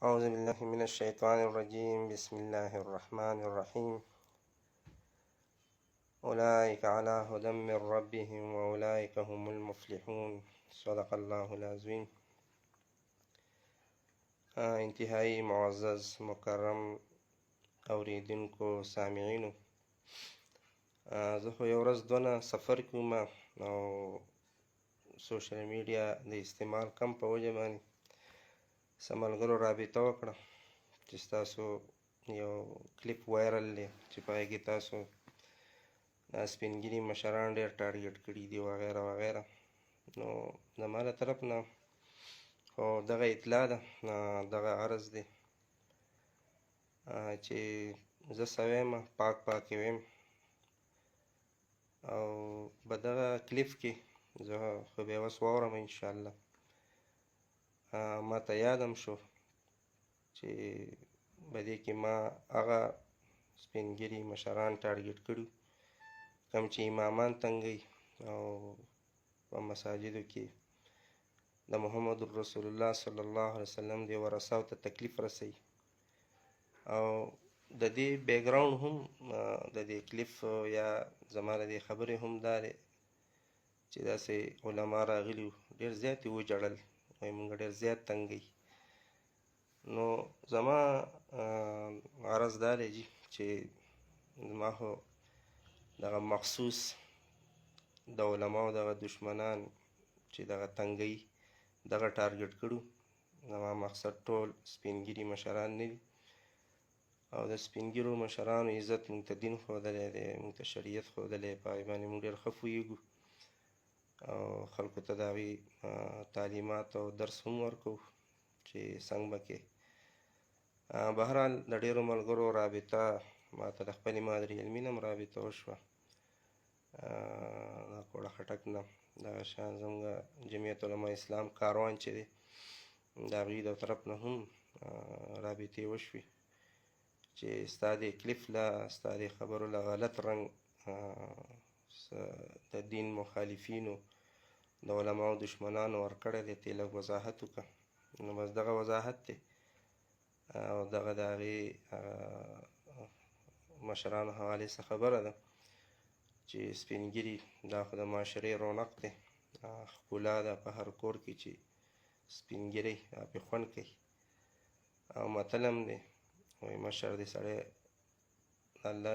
أعوذ بالله من الشيطان الرجيم. بسم الله الرحمن الرحيم. أولئك على هدى من ربهم وأولئك هم المفلحون. صدق الله العظيم. انتهایی معزز مکرم اوریدونکو سامعینو، زه خو یو ورځ دونه سفر کوم او سوشل میډیا د استعمال کم په وجه باندې څه ملګرو رابطه وکړه چې ستاسو یو کلیپ وایرل دی چې په هغې کې تاسو دا سپین ږیري مشران ډېر ټارګېټ کړي دي وغیره وغیره. نو زما له طرف نه خو دغه اطلاع ده، دغه عرض دی چې زه سوی یم، پاک یې ویم او په دغه کلیپ کې زه خو به یې اوس واورم انشاءالله. ما ته یاد هم شو چې په دې کې ما هغه سپین ږیري مشران ټارګېټ کړي کوم چې امامان تنګوي او په مساجدو کې د محمد رسول الله صلی الله علیه وسلم د ورثاو ته تکلیف رسوي. او د دې بیکګراوند هم د دې کلیپ یا زما د دې خبرې هم دا دی چې داسې علما راغلي وو، ډېر زیات یې وژړل، وایي موږ ډېر زیات تنګوي. نو زما عرض دا دی چې زما خو دغه مخصوص د علماو دغه دشمنان چې دغه تنګوي دغه ټارګېټ کړو. زما مقصد ټول سپین ږیري مشران نه دي او د سپین ږیرو مشرانو عزت موږ ته دین ښودلی دی، موږ ته شریعت ښودلی دی، په هغې باندې موږ ډېر ښه پوهېږو او خلکو ته د هغې تعلیمات او درس هم ورکوو چې څنګه به کې. بهرحال د ډېرو ملګرو رابطه ما ته د خپلې مادري علمي نه هم رابطه وشوه، د کوړه خټک نه دغه شان زموږ جمعیت علما اسلام کاروان چې دی د هغوی د طرف نه هم رابطې وشوې چې ستا دې کلیپ له ستا دې خبرو له غلط رنګ د دین مخالفینو د علماو دشمنانو ورکړی دی، ته لږ وضاحت وکړه. نو بس دغه وضاحت دی او دغه د هغې مشرانو حوالې څخه خبره ده چې سپین ږیري دا خو د معاشرې رونق دی، ښکلا ده په هر کور کې چې سپین ږیری پرې خوند کوي. او متل هم دی وایي مشر دې سړی الله